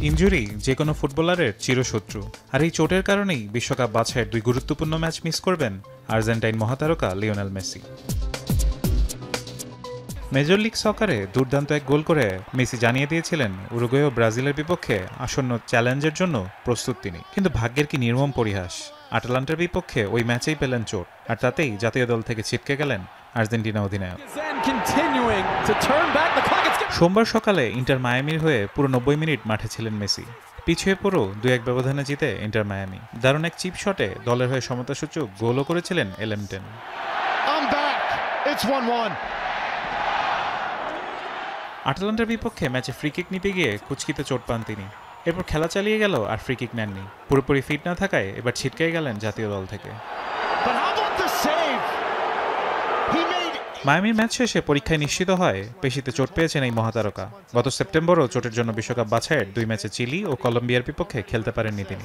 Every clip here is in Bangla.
ইনজুরি যে কোনো ফুটবলারের চিরশত্রু, আর এই চোটের কারণেই বিশ্বকাপ বাছাইয়ের দুই গুরুত্বপূর্ণ ম্যাচ মিস করবেন আর্জেন্টাইন মহাতারকা লিওনেল মেসি। মেজর লিগ সকারে দুর্দান্ত এক গোল করে মেসি জানিয়ে দিয়েছিলেন উরুগুয়ে ও ব্রাজিলের বিপক্ষে আসন্ন চ্যালেঞ্জের জন্য প্রস্তুত তিনি। কিন্তু ভাগ্যের কি নির্মম পরিহাস, আটালান্টার বিপক্ষে ওই ম্যাচেই পেলেন চোট, আর তাতেই জাতীয় দল থেকে ছিটকে গেলেন আর্জেন্টিনা অধিনায়ক। সোমবার সকালে ইন্টার মায়ামির হয়ে পুরো 90 মিনিট মাঠে ছিলেন মেসি। পিছিয়ে পুরো 2-1 ব্যবধানে জিতে ইন্টার মায়ামি। দারুণ এক চিপ শটে দলের হয়ে সমতাসূচক গোলও করেছিলেন এলেমটেন। আটালান্টার বিপক্ষে ম্যাচে ফ্রি কিক নিতে গিয়ে কুচকিতে চোট পান তিনি। এরপর খেলা চালিয়ে গেল আর ফ্রি কিক নেননি। পুরোপুরি ফিট না থাকায় এবার ছিটকে গেলেন জাতীয় দল থেকে। মায়ামির ম্যাচ শেষে পরীক্ষায় নিশ্চিত হয় পেশিতে চোট পেয়েছেন এই মহাতারকা। গত সেপ্টেম্বরও চোটের জন্য বিশ্বকাপ বাছাইয়ের 2 ম্যাচে চিলি ও কলম্বিয়ার বিপক্ষে খেলতে পারেননি তিনি।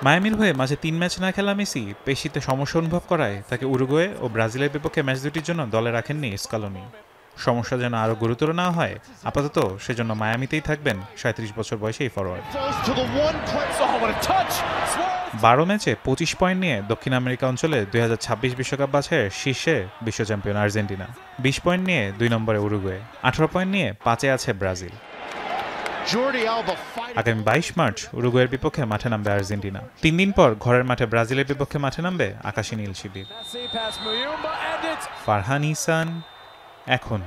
মায়ামির হয়ে মাঝে 3 ম্যাচ না খেলা মেসি পেশিতে সমস্যা অনুভব করায় তাকে উরুগুয়ে ও ব্রাজিলের বিপক্ষে ম্যাচ দুটির জন্য দলে রাখেননি স্কালোনি। সমস্যা যেন আরও গুরুতর না হয়, আপাতত সেজন্য মায়ামিতেই থাকবেন 37 বছর বয়সী এই ফরোয়ার্ড। 12 ম্যাচে 25 পয়েন্ট নিয়ে দক্ষিণ আমেরিকা অঞ্চলে 2026 বিশ্বকাপ বাছাইয়ের শীর্ষে বিশ্ব চ্যাম্পিয়ন আর্জেন্টিনা, 20 পয়েন্ট নিয়ে 2 নম্বরে উরুগুয়ে, 18 পয়েন্ট নিয়ে 5-এ আছে ব্রাজিল। আগামী 22 মার্চ উরুগুয়ের বিপক্ষে মাঠে নামবে আর্জেন্টিনা। 3 দিন পর ঘরের মাঠে ব্রাজিলের বিপক্ষে মাঠে নামবে আকাশী নীল শিবির। ফারহান ইহসান, এখন।